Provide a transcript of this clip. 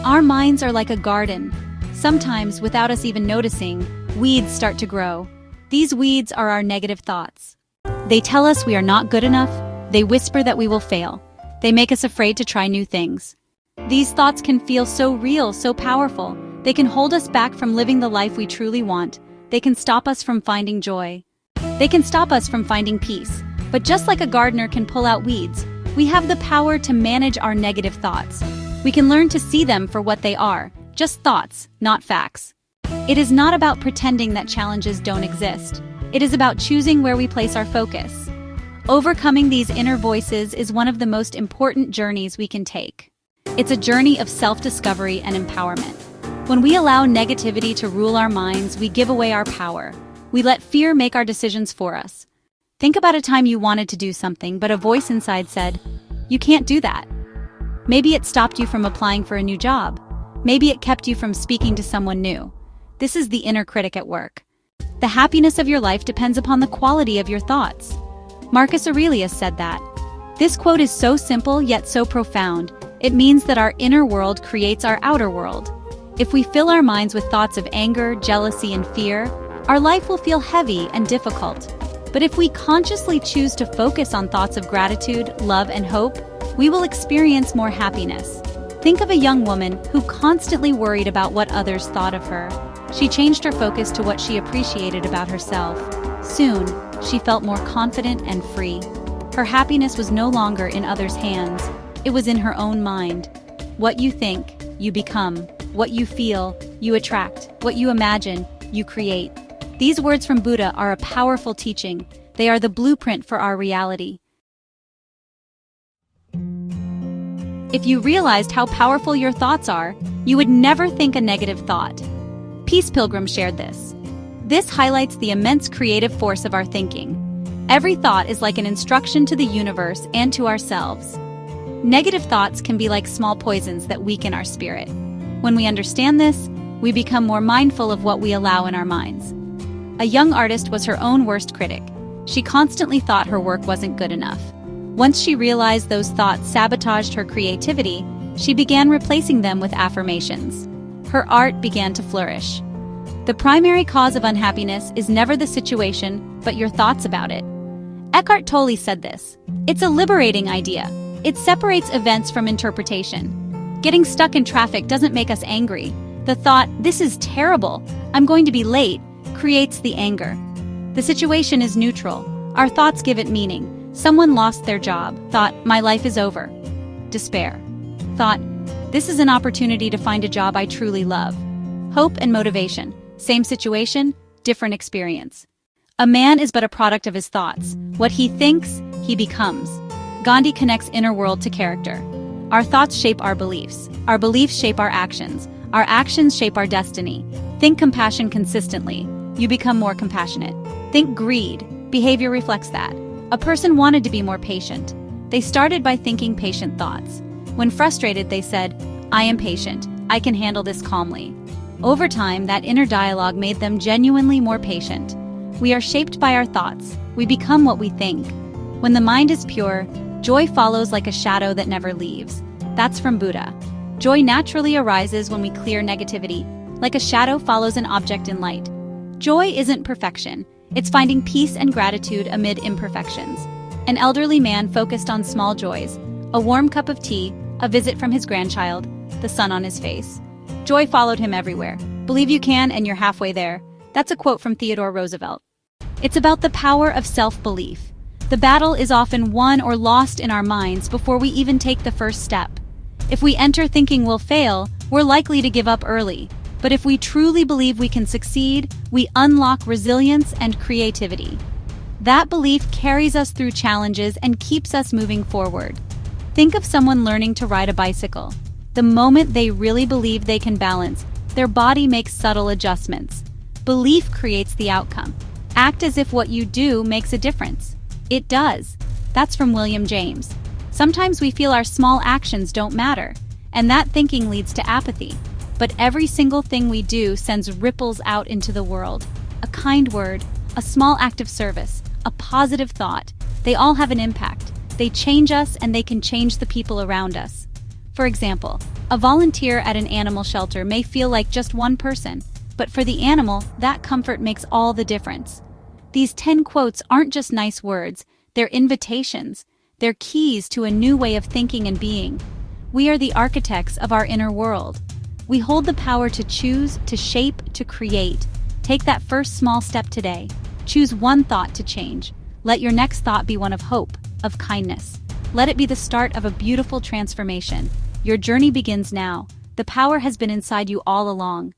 Our minds are like a garden. Sometimes, without us even noticing, weeds start to grow. These weeds are our negative thoughts. They tell us we are not good enough. They whisper that we will fail. They make us afraid to try new things. These thoughts can feel so real, so powerful. They can hold us back from living the life we truly want. They can stop us from finding joy. They can stop us from finding peace. But just like a gardener can pull out weeds, we have the power to manage our negative thoughts. We can learn to see them for what they are, just thoughts, not facts. It is not about pretending that challenges don't exist. It is about choosing where we place our focus. Overcoming these inner voices is one of the most important journeys we can take. It's a journey of self-discovery and empowerment. When we allow negativity to rule our minds, we give away our power. We let fear make our decisions for us. Think about a time you wanted to do something, but a voice inside said, "You can't do that." Maybe it stopped you from applying for a new job. Maybe it kept you from speaking to someone new. This is the inner critic at work. The happiness of your life depends upon the quality of your thoughts. Marcus Aurelius said that. This quote is so simple yet so profound. It means that our inner world creates our outer world. If we fill our minds with thoughts of anger, jealousy, and fear, our life will feel heavy and difficult. But if we consciously choose to focus on thoughts of gratitude, love, and hope, we will experience more happiness. Think of a young woman who constantly worried about what others thought of her. She changed her focus to what she appreciated about herself. Soon, she felt more confident and free. Her happiness was no longer in others' hands. It was in her own mind. What you think, you become. What you feel, you attract. What you imagine, you create. These words from Buddha are a powerful teaching. They are the blueprint for our reality. If you realized how powerful your thoughts are, you would never think a negative thought. Peace Pilgrim shared this. This highlights the immense creative force of our thinking. Every thought is like an instruction to the universe and to ourselves. Negative thoughts can be like small poisons that weaken our spirit. When we understand this, we become more mindful of what we allow in our minds. A young artist was her own worst critic. She constantly thought her work wasn't good enough. Once she realized those thoughts sabotaged her creativity, she began replacing them with affirmations. Her art began to flourish. The primary cause of unhappiness is never the situation, but your thoughts about it. Eckhart Tolle said this. It's a liberating idea. It separates events from interpretation. Getting stuck in traffic doesn't make us angry. The thought, "This is terrible, I'm going to be late," creates the anger. The situation is neutral. Our thoughts give it meaning. Someone lost their job. Thought, "My life is over." Despair. Thought, "This is an opportunity to find a job I truly love." Hope and motivation. Same situation, different experience. A man is but a product of his thoughts. What he thinks, he becomes. Gandhi connects inner world to character. Our thoughts shape our beliefs. Our beliefs shape our actions. Our actions shape our destiny. Think compassion consistently. You become more compassionate. Think greed. Behavior reflects that. A person wanted to be more patient. They started by thinking patient thoughts. When frustrated, they said, "I am patient. I can handle this calmly." Over time, that inner dialogue made them genuinely more patient. We are shaped by our thoughts. We become what we think. When the mind is pure, joy follows like a shadow that never leaves. That's from Buddha. Joy naturally arises when we clear negativity, like a shadow follows an object in light. Joy isn't perfection. It's finding peace and gratitude amid imperfections. An elderly man focused on small joys, a warm cup of tea, a visit from his grandchild, the sun on his face. Joy followed him everywhere. Believe you can and you're halfway there. That's a quote from Theodore Roosevelt. It's about the power of self-belief. The battle is often won or lost in our minds before we even take the first step. If we enter thinking we'll fail, we're likely to give up early. But if we truly believe we can succeed, we unlock resilience and creativity. That belief carries us through challenges and keeps us moving forward. Think of someone learning to ride a bicycle. The moment they really believe they can balance, their body makes subtle adjustments. Belief creates the outcome. Act as if what you do makes a difference. It does. That's from William James. Sometimes we feel our small actions don't matter, and that thinking leads to apathy. But every single thing we do sends ripples out into the world. A kind word, a small act of service, a positive thought, they all have an impact. They change us and they can change the people around us. For example, A volunteer at an animal shelter may feel like just one person, but for the animal, that comfort makes all the difference. These 10 quotes aren't just nice words, they're invitations. They're keys to a new way of thinking and being. We are the architects of our inner world. We hold the power to choose, to shape, to create. Take that first small step today. Choose one thought to change. Let your next thought be one of hope, of kindness. Let it be the start of a beautiful transformation. Your journey begins now. The power has been inside you all along.